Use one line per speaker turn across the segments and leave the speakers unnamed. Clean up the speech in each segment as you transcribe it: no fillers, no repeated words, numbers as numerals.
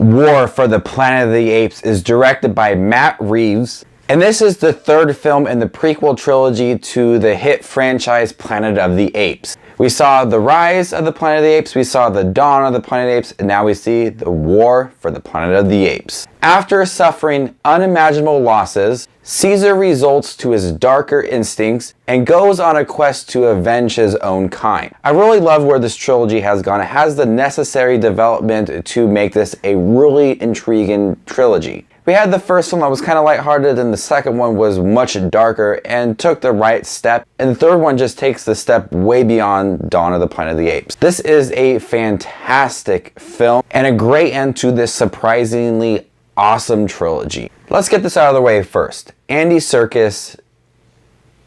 War for the Planet of the Apes is directed by Matt Reeves, and this is the third film in the prequel trilogy to the hit franchise Planet of the Apes. We saw the rise of the Planet of the Apes, we saw the dawn of the Planet of the Apes, and now we see the war for the Planet of the Apes. After suffering unimaginable losses, Caesar resorts to his darker instincts and goes on a quest to avenge his own kind. I really love where this trilogy has gone. It has the necessary development to make this a really intriguing trilogy. We had the first one that was kind of lighthearted, and the second one was much darker and took the right step, and the third one just takes the step way beyond Dawn of the Planet of the Apes. This is a fantastic film and a great end to this surprisingly awesome trilogy. Let's get this out of the way first. Andy Serkis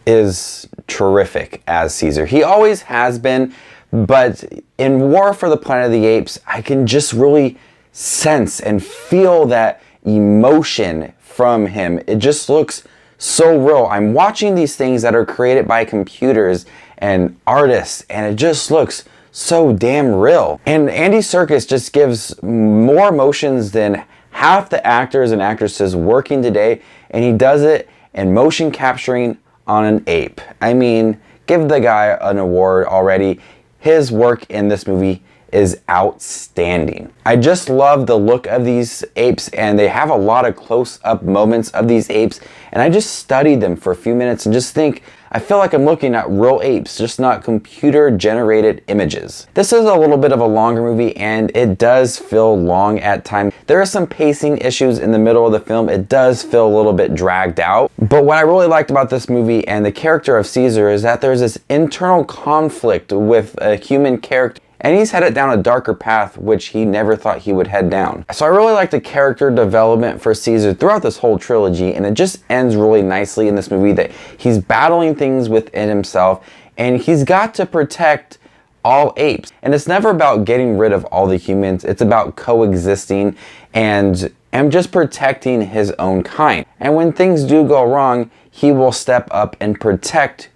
is terrific as Caesar. He always has been, but in War for the Planet of the Apes, I can just really sense and feel that emotion from him. It just looks so real. I'm watching these things that are created by computers and artists, and it just looks so damn real. And Andy Serkis just gives more emotions than half the actors and actresses working today, and he does it in motion capturing on an ape. I mean, give the guy an award already. His work in this movie is outstanding. I just love the look of these apes, and they have a lot of close-up moments of these apes, and I just studied them for a few minutes and just think, I feel like I'm looking at real apes, just not computer-generated images. This is a little bit of a longer movie, and it does feel long at times. There are some pacing issues in the middle of the film. It does feel a little bit dragged out. But what I really liked about this movie and the character of Caesar is that there's this internal conflict with a human character, and he's headed down a darker path which he never thought he would head down. So I really like the character development for Caesar throughout this whole trilogy, and it just ends really nicely in this movie that he's battling things within himself, and he's got to protect all apes. And it's never about getting rid of all the humans, it's about coexisting and just protecting his own kind. And when things do go wrong, he will step up and protect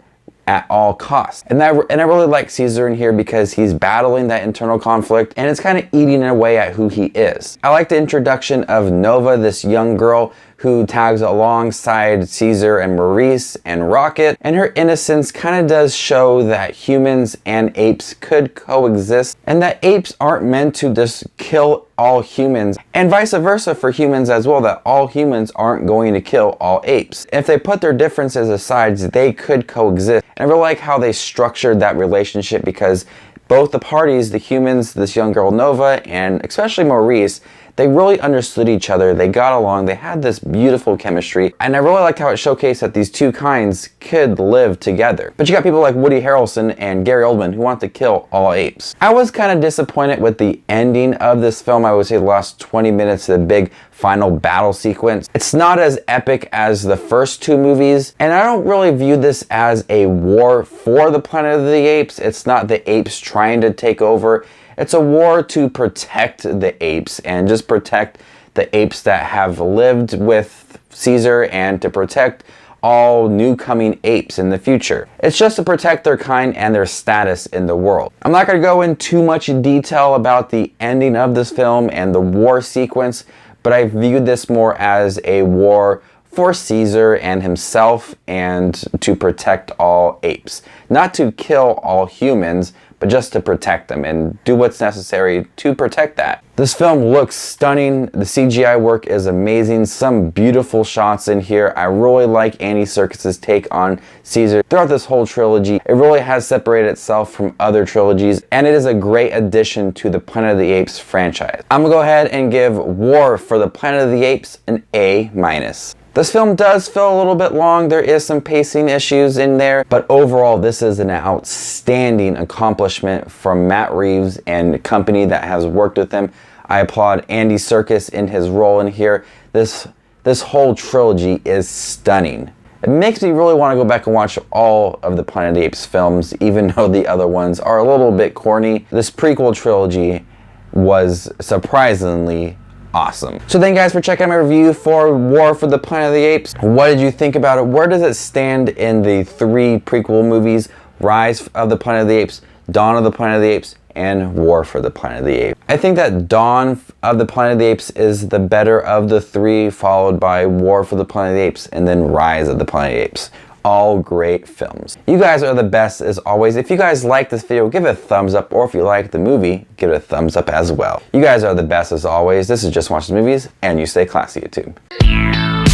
at all costs. And I really like Caesar in here because he's battling that internal conflict, and it's kind of eating away at who he is. I like the introduction of Nova, this young girl who tags alongside Caesar and Maurice and Rocket, and her innocence kind of does show that humans and apes could coexist, and that apes aren't meant to just kill all humans, and vice versa for humans as well, that all humans aren't going to kill all apes. If they put their differences aside, they could coexist. And I really like how they structured that relationship, because both the parties, the humans, this young girl Nova, and especially Maurice, they really understood each other, they got along, they had this beautiful chemistry, and I really liked how it showcased that these two kinds could live together. But you got people like Woody Harrelson and Gary Oldman who want to kill all apes. I was kind of disappointed with the ending of this film. I would say the last 20 minutes, the big final battle sequence. It's not as epic as the first two movies, and I don't really view this as a war for the Planet of the Apes. It's not the apes trying to take over. It's a war to protect the apes, and just protect the apes that have lived with Caesar, and to protect all new coming apes in the future. It's just to protect their kind and their status in the world. I'm not going to go in too much detail about the ending of this film and the war sequence, but I viewed this more as a war for Caesar and himself, and to protect all apes. Not to kill all humans, but just to protect them and do what's necessary to protect that. This film looks stunning. The CGI work is amazing. Some beautiful shots in here. I really like Andy Serkis' take on Caesar. Throughout this whole trilogy, it really has separated itself from other trilogies, and it is a great addition to the Planet of the Apes franchise. I'm gonna go ahead and give War for the Planet of the Apes an A-. This film does feel a little bit long. There is some pacing issues in there, but overall this is an outstanding accomplishment from Matt Reeves and the company that has worked with him. I applaud Andy Serkis in his role in here. This whole trilogy is stunning. It makes me really want to go back and watch all of the Planet of the Apes films, even though the other ones are a little bit corny. This prequel trilogy was surprisingly awesome. So thank you guys for checking out my review for War for the Planet of the Apes. What did you think about it? Where does it stand in the three prequel movies? Rise of the Planet of the Apes, Dawn of the Planet of the Apes, and War for the Planet of the Apes. I think that Dawn of the Planet of the Apes is the better of the three, followed by War for the Planet of the Apes, and then Rise of the Planet of the Apes. All great films. You guys are the best as always. If you guys like this video, give it a thumbs up, or if you like the movie, give it a thumbs up as well. You guys are the best as always. This is Just Watch the Movies, and you stay classy, YouTube.